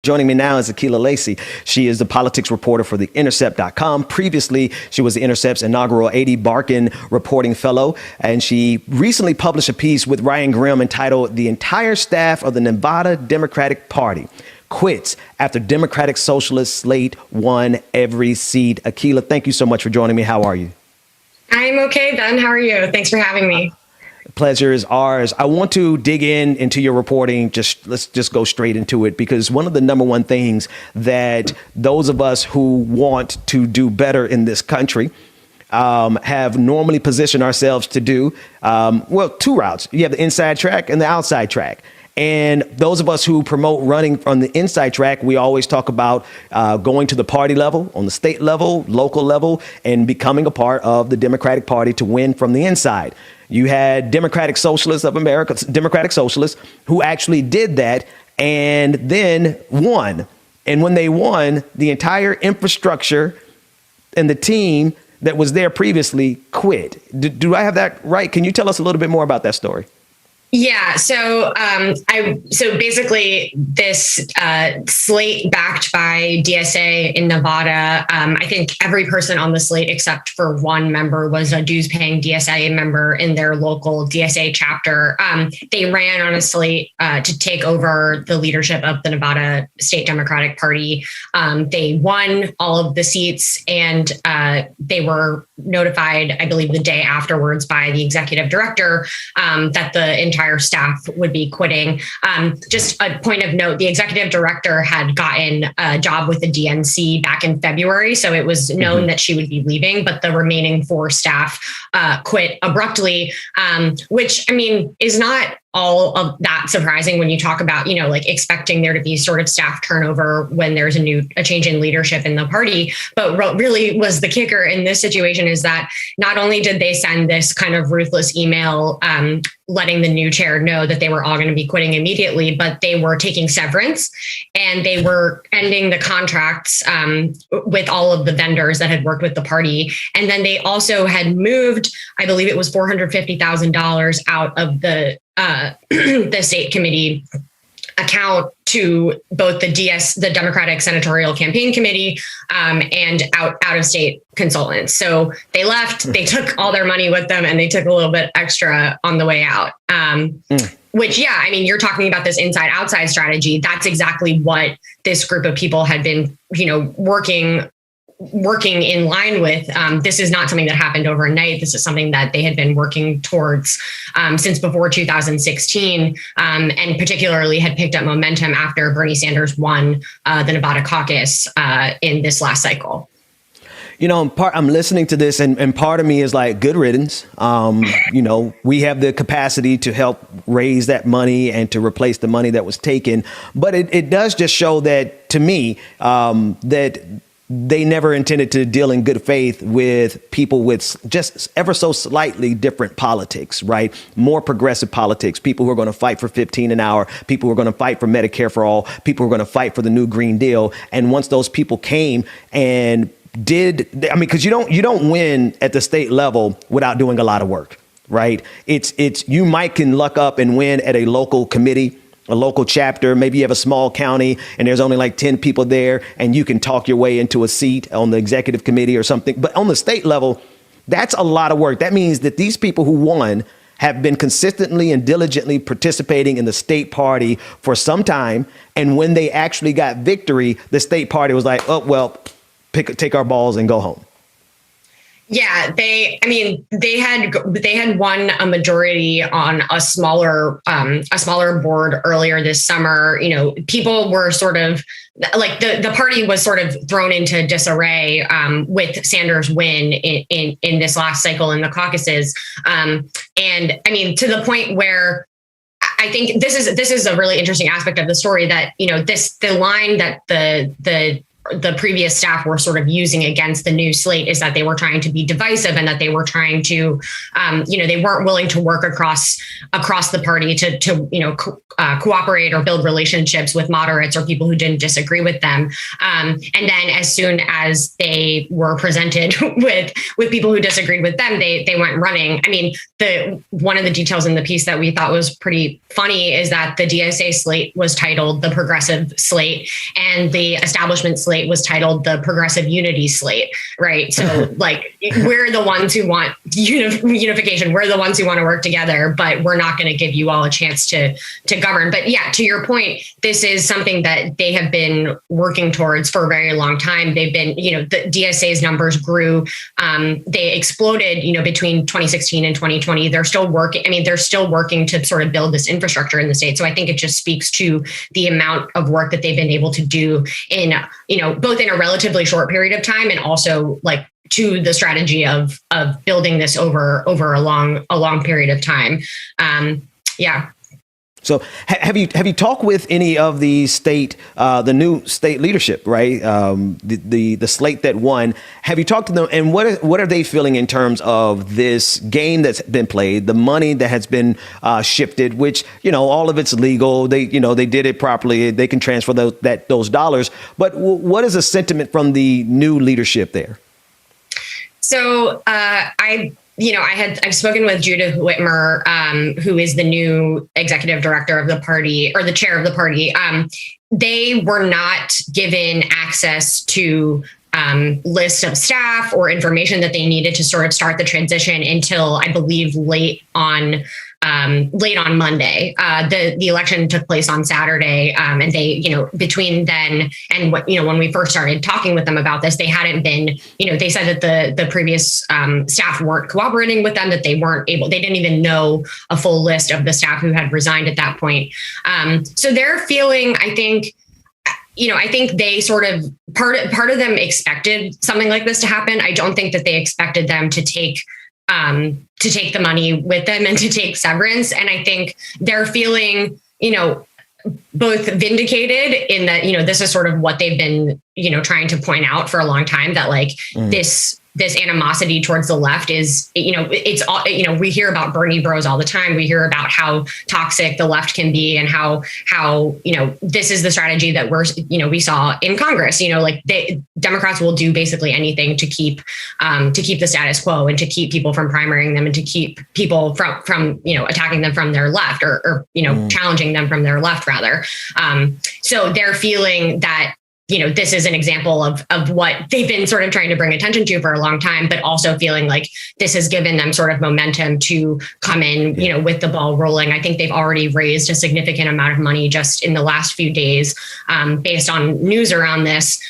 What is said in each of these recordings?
Joining me now is Akela Lacy. She is the politics reporter for TheIntercept.com. Previously, she was The Intercept's inaugural A.D. Barkin reporting fellow, and she recently published a piece with Ryan Grimm entitled "The Entire Staff of the Nevada Democratic Party Quits After Democratic Socialist Slate Won Every Seat." Akela, thank you so much for joining me. How are you? I'm okay, Ben. How are you? Thanks for having me. Pleasure is ours. I want to dig into your reporting. Let's just go straight into it, because one of the number one things that those of us who want to do better in this country have normally positioned ourselves to do, two routes. You have the inside track and the outside track. And those of us who promote running on the inside track, we always talk about going to the party level, on the state level, local level, and becoming a part of the Democratic Party to win from the inside. You had Democratic Socialists of America, Democratic Socialists, who actually did that and then won. And when they won, the entire infrastructure and the team that was there previously quit. Do I have that right? Can you tell us a little bit more about that story? Yeah. So basically this slate backed by DSA in Nevada, I think every person on the slate except for one member was a dues paying DSA member in their local DSA chapter. They ran on a slate to take over the leadership of the Nevada State Democratic Party. They won all of the seats, and they were notified, I believe, the day afterwards by the executive director that the entire staff would be quitting. Just a point of note, the executive director had gotten a job with the DNC back in February, so it was known that she would be leaving, but the remaining four staff quit abruptly, which, I mean, is not all of that surprising when you talk about, like expecting there to be sort of staff turnover when there's a change in leadership in the party. But what really was the kicker in this situation is that not only did they send this kind of ruthless email letting the new chair know that they were all going to be quitting immediately, but they were taking severance and they were ending the contracts with all of the vendors that had worked with the party. And then they also had moved, I believe it was $450,000 out of the state committee account to both the Democratic Senatorial Campaign Committee and out of state consultants. So they left, they took all their money with them, and they took a little bit extra on the way out. Which, yeah, I mean, you're talking about this inside outside strategy. That's exactly what this group of people had been, working in line with. This is not something that happened overnight. This is something that they had been working towards since before 2016, and particularly had picked up momentum after Bernie Sanders won the Nevada caucus in this last cycle. I'm listening to this and part of me is like, good riddance. We have the capacity to help raise that money and to replace the money that was taken. But it does just show that, to me, that they never intended to deal in good faith with people with just ever so slightly different politics, right? More progressive politics, people who are going to fight for 15 an hour, people who are going to fight for Medicare for all, people who are going to fight for the new Green Deal. And once those people came and because you don't win at the state level without doing a lot of work, right? You might can luck up and win at a local committee, a local chapter. Maybe you have a small county and there's only like 10 people there and you can talk your way into a seat on the executive committee or something. But on the state level, that's a lot of work. That means that these people who won have been consistently and diligently participating in the state party for some time. And when they actually got victory, the state party was like, oh, well, take our balls and go home. Yeah, they had won a majority on a smaller board earlier this summer. People were sort of like the party was sort of thrown into disarray with Sanders' win in this last cycle in the caucuses. And I mean, to the point where I think this is a really interesting aspect of the story that, the line that the the previous staff were sort of using against the new slate is that they were trying to be divisive and that they were trying to, they weren't willing to work across the party to cooperate or build relationships with moderates or people who didn't disagree with them. And then as soon as they were presented with people who disagreed with them, they went running. I mean, one of the details in the piece that we thought was pretty funny is that the DSA slate was titled the Progressive Slate and the Establishment slate was titled the Progressive Unity Slate, right? So like, we're the ones who want unification. We're the ones who want to work together, but we're not going to give you all a chance to govern. But yeah, to your point, this is something that they have been working towards for a very long time. They've been, the DSA's numbers grew. They exploded, between 2016 and 2020. They're still working. I mean, they're still working to sort of build this infrastructure in the state. So I think it just speaks to the amount of work that they've been able to do in, both in a relatively short period of time and also like to the strategy of building this over a long period of time. Yeah. So have you talked with any of the new state leadership, right? The slate that won. Have you talked to them, and what are they feeling in terms of this game that's been played, the money that has been shifted, which all of it's legal. They did it properly. They can transfer those dollars. But what is the sentiment from the new leadership there? So I've spoken with Judith Whitmer, who is the new executive director of the party or the chair of the party. They were not given access to list of staff or information that they needed to sort of start the transition until I believe late on Monday. The election took place on Saturday, and they, between then and when we first started talking with them about this, they hadn't been, they said that the previous staff weren't cooperating with them, that they didn't even know a full list of the staff who had resigned at that point. So they're feeling, I think they sort of part of them expected something like this to happen. I don't think that they expected them to take the money with them and to take severance. And I think they're feeling, both vindicated in that, this is sort of what they've been, trying to point out for a long time, that like this animosity towards the left is, it's all, we hear about Bernie bros all the time. We hear about how toxic the left can be and how, this is the strategy that we saw in Congress, Democrats will do basically anything to keep the status quo and to keep people from primarying them and to keep people from attacking them from their left or challenging them from their left rather. So they're feeling that, this is an example of what they've been sort of trying to bring attention to for a long time, but also feeling like this has given them sort of momentum to come in, with the ball rolling. I think they've already raised a significant amount of money just in the last few days, based on news around this.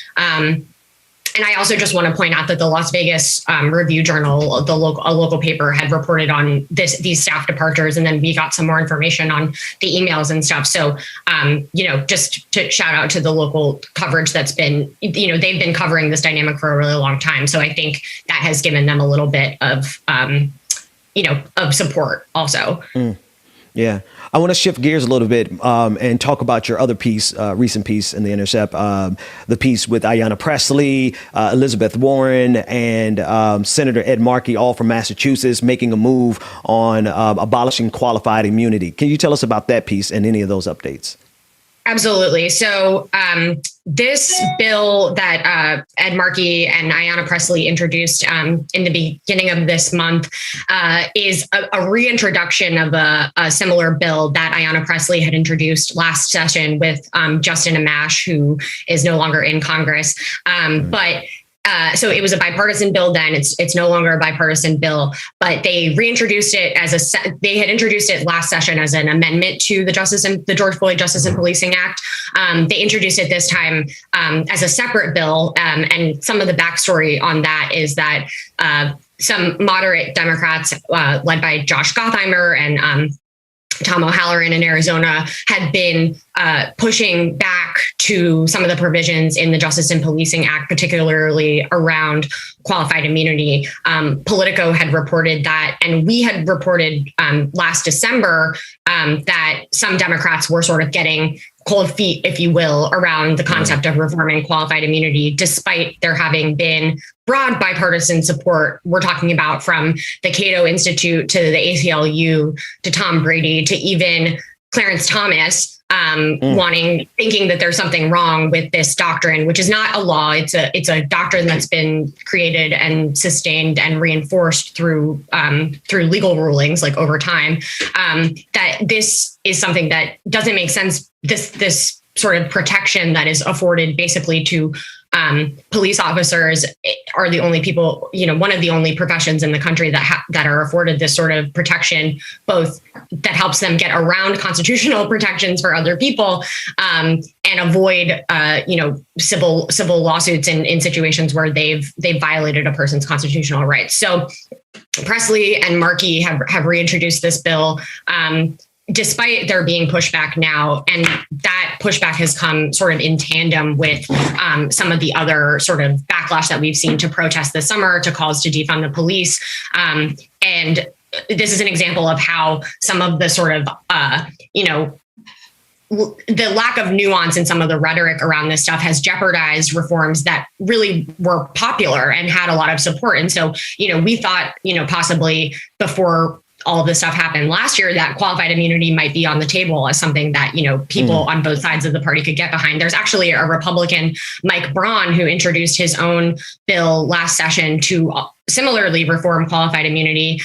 And I also just want to point out that the Las Vegas Review Journal, a local paper, had reported on these staff departures, and then we got some more information on the emails and stuff. So, just to shout out to the local coverage that's been, they've been covering this dynamic for a really long time. So I think that has given them a little bit of, of support also. Yeah. I want to shift gears a little bit and talk about your other piece, recent piece in The Intercept, the piece with Ayanna Pressley, Elizabeth Warren, and Senator Ed Markey, all from Massachusetts, making a move on abolishing qualified immunity. Can you tell us about that piece and any of those updates? Absolutely. So this bill that Ed Markey and Ayanna Pressley introduced in the beginning of this month is a reintroduction of a similar bill that Ayanna Pressley had introduced last session with Justin Amash, who is no longer in Congress. But so it was a bipartisan bill then. It's no longer a bipartisan bill, but they reintroduced it they had introduced it last session as an amendment to the George Floyd Justice and Policing Act. They introduced it this time as a separate bill. And some of the backstory on that is that some moderate Democrats led by Josh Gottheimer and Tom O'Halloran in Arizona had been pushing back to some of the provisions in the Justice and Policing Act, particularly around qualified immunity. Politico had reported that, and we had reported last December that some Democrats were sort of getting cold feet, if you will, around the concept of reforming qualified immunity, despite there having been broad bipartisan support. We're talking about from the Cato Institute to the ACLU to Tom Brady to even Clarence Thomas, thinking that there's something wrong with this doctrine, which is not a law. It's a doctrine that's been created and sustained and reinforced through legal rulings, like over time. That this is something that doesn't make sense. This sort of protection that is afforded basically to police officers are the only people, one of the only professions in the country that are afforded this sort of protection, both that helps them get around constitutional protections for other people and avoid, civil lawsuits in situations where they've violated a person's constitutional rights. So Presley and Markey have reintroduced this bill. Despite there being pushback now, and that pushback has come sort of in tandem with some of the other sort of backlash that we've seen to protests this summer, to calls to defund the police. And this is an example of how some of the sort of, the lack of nuance in some of the rhetoric around this stuff has jeopardized reforms that really were popular and had a lot of support. And so, we thought, possibly before all of this stuff happened last year, that qualified immunity might be on the table as something that, people on both sides of the party could get behind. There's actually a Republican, Mike Braun, who introduced his own bill last session to similarly reform qualified immunity.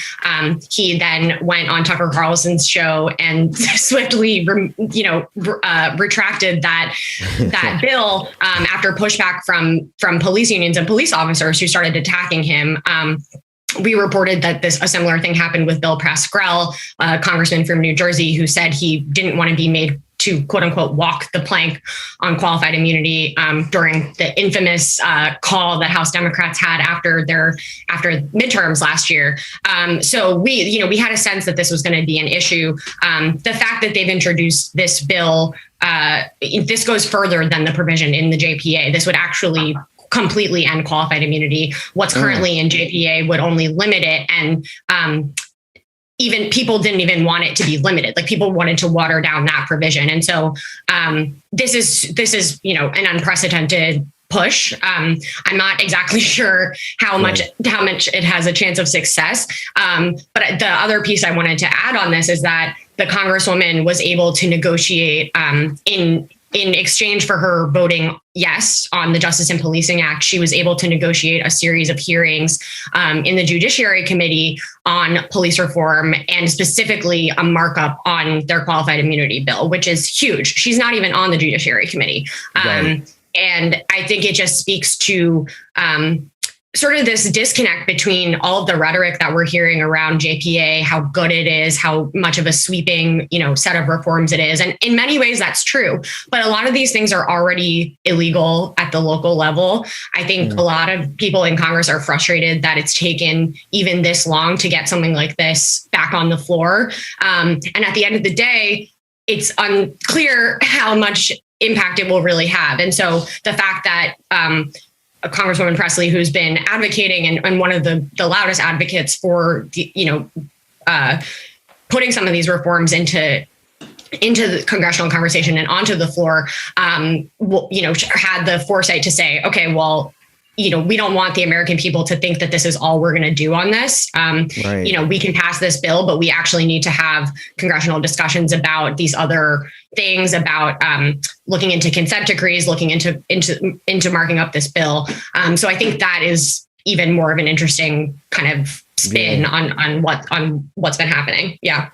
He then went on Tucker Carlson's show and swiftly, retracted that bill after pushback from police unions and police officers who started attacking him. We reported that a similar thing happened with Bill Pascrell, a congressman from New Jersey, who said he didn't want to be made to, quote unquote, walk the plank on qualified immunity during the infamous call that House Democrats had after midterms last year. So we had a sense that this was going to be an issue. The fact that they've introduced this bill, this goes further than the provision in the JPA. This would actually completely end qualified immunity. What's currently in JPA would only limit it. And even people didn't even want it to be limited. Like, people wanted to water down that provision. And so this is, an unprecedented push. I'm not exactly sure how much it has a chance of success. But the other piece I wanted to add on this is that the Congresswoman was able to negotiate in exchange for her voting yes on the Justice and Policing Act. She was able to negotiate a series of hearings in the Judiciary Committee on police reform, and specifically a markup on their qualified immunity bill, which is huge. She's not even on the Judiciary Committee. And I think it just speaks to sort of this disconnect between all of the rhetoric that we're hearing around JPA, how good it is, how much of a sweeping, set of reforms it is. And in many ways, that's true. But a lot of these things are already illegal at the local level. I think a lot of people in Congress are frustrated that it's taken even this long to get something like this back on the floor. And at the end of the day, it's unclear how much impact it will really have. And so the fact that Congresswoman Presley, who's been advocating and one of the loudest advocates for putting some of these reforms into the congressional conversation and onto the floor, had the foresight to say, okay, well, we don't want the American people to think that this is all we're going to do on this. We can pass this bill, but we actually need to have congressional discussions about these other things, about looking into consent decrees, looking into marking up this bill. So I think that is even more of an interesting kind of spin on what's been happening. Yeah.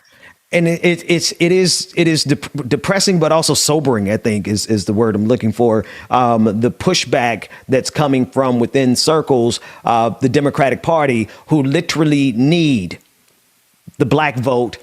And it is depressing, but also sobering, I think, is the word I'm looking for. The pushback that's coming from within circles of the Democratic Party, who literally need the black vote,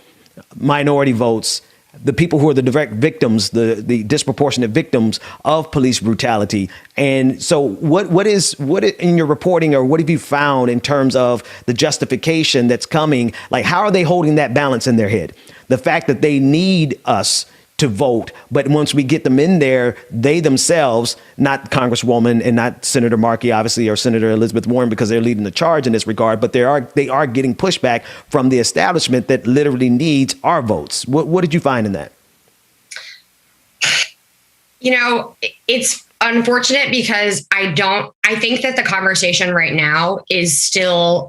minority votes, the people who are the direct victims, the disproportionate victims of police brutality. And so what in your reporting, or what have you found in terms of the justification that's coming? Like, how are they holding that balance in their head? The fact that they need us to vote, but once we get them in there, they themselves, not Congresswoman and not Senator Markey, obviously, or Senator Elizabeth Warren, because they're leading the charge in this regard, but they are getting pushback from the establishment that literally needs our votes. What did you find in that? It's unfortunate because I think that the conversation right now is still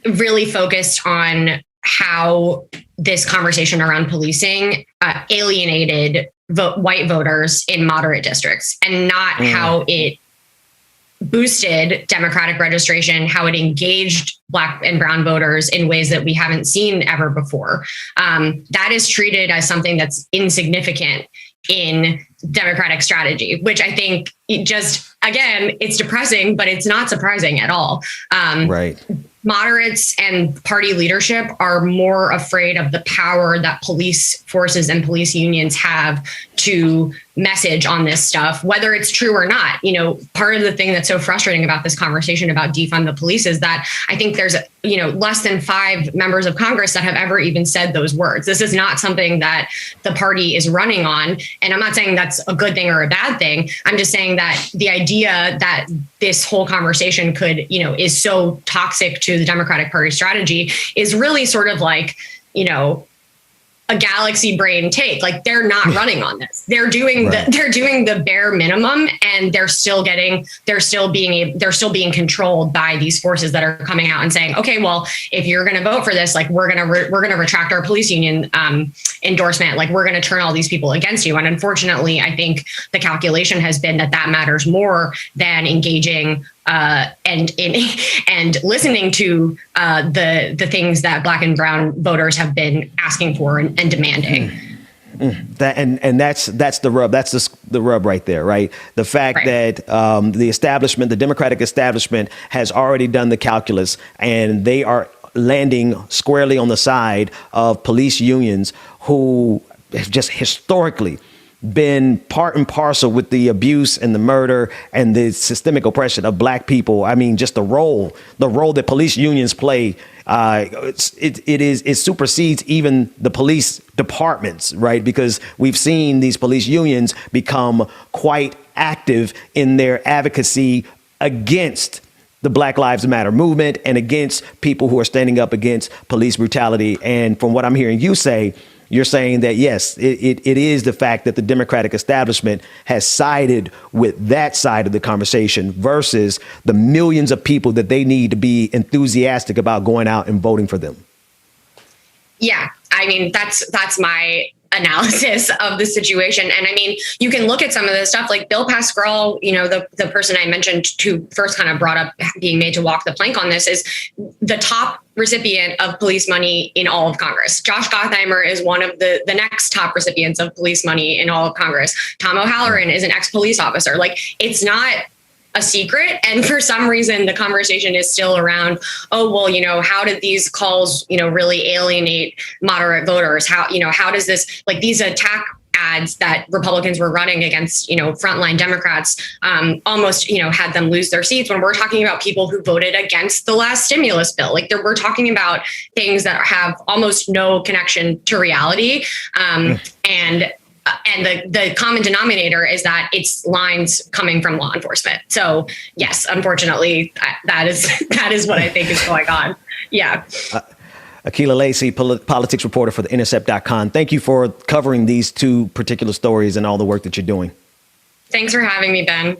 really focused on how this conversation around policing alienated white voters in moderate districts, and not how it boosted Democratic registration, how it engaged Black and brown voters in ways that we haven't seen ever before. That is treated as something that's insignificant in Democratic strategy, which I think again, it's depressing, but it's not surprising at all. Right. Moderates and party leadership are more afraid of the power that police forces and police unions have to message on this stuff, whether it's true or not. Part of the thing that's so frustrating about this conversation about defund the police is that I think there's, less than 5 members of Congress that have ever even said those words. This is not something that the party is running on. And I'm not saying that's a good thing or a bad thing. I'm just saying that the idea that this whole conversation is so toxic to the Democratic Party strategy is really sort of like, a galaxy brain take. Like, they're not running on this. They're doing the bare minimum, and they're still being controlled by these forces that are coming out and saying, okay, well, if you're going to vote for this, like, we're going to retract our police union endorsement. Like, we're going to turn all these people against you. And unfortunately, I think the calculation has been that matters more than engaging and listening to the things that Black and brown voters have been asking for and demanding. That's the rub. That's the rub right there, right? The fact that the Democratic establishment has already done the calculus, and they are landing squarely on the side of police unions who have just historically been part and parcel with the abuse and the murder and the systemic oppression of Black people. I mean, just the role that police unions play, it supersedes even the police departments, right? Because we've seen these police unions become quite active in their advocacy against the Black Lives Matter movement and against people who are standing up against police brutality. And from what I'm hearing you say, you're saying that, yes, it is the fact that the Democratic establishment has sided with that side of the conversation versus the millions of people that they need to be enthusiastic about going out and voting for them. Yeah, I mean, that's my analysis of the situation. And I mean, you can look at some of this stuff like Bill Pascrell, the person I mentioned who first kind of brought up being made to walk the plank on this, is the top recipient of police money in all of Congress. Josh Gottheimer is one of the next top recipients of police money in all of Congress. Tom O'Halloran is an ex-police officer. Like, it's not a secret. And for some reason, the conversation is still around, oh, well, how did these calls, really alienate moderate voters? How does this, like, these attack ads that Republicans were running against, frontline Democrats, almost, had them lose their seats, when we're talking about people who voted against the last stimulus bill. Like, we're talking about things that have almost no connection to reality. And the common denominator is that it's lines coming from law enforcement. So yes, unfortunately, that is what I think is going on. Yeah. Akela Lacy, politics reporter for TheIntercept.com. Thank you for covering these two particular stories and all the work that you're doing. Thanks for having me, Ben.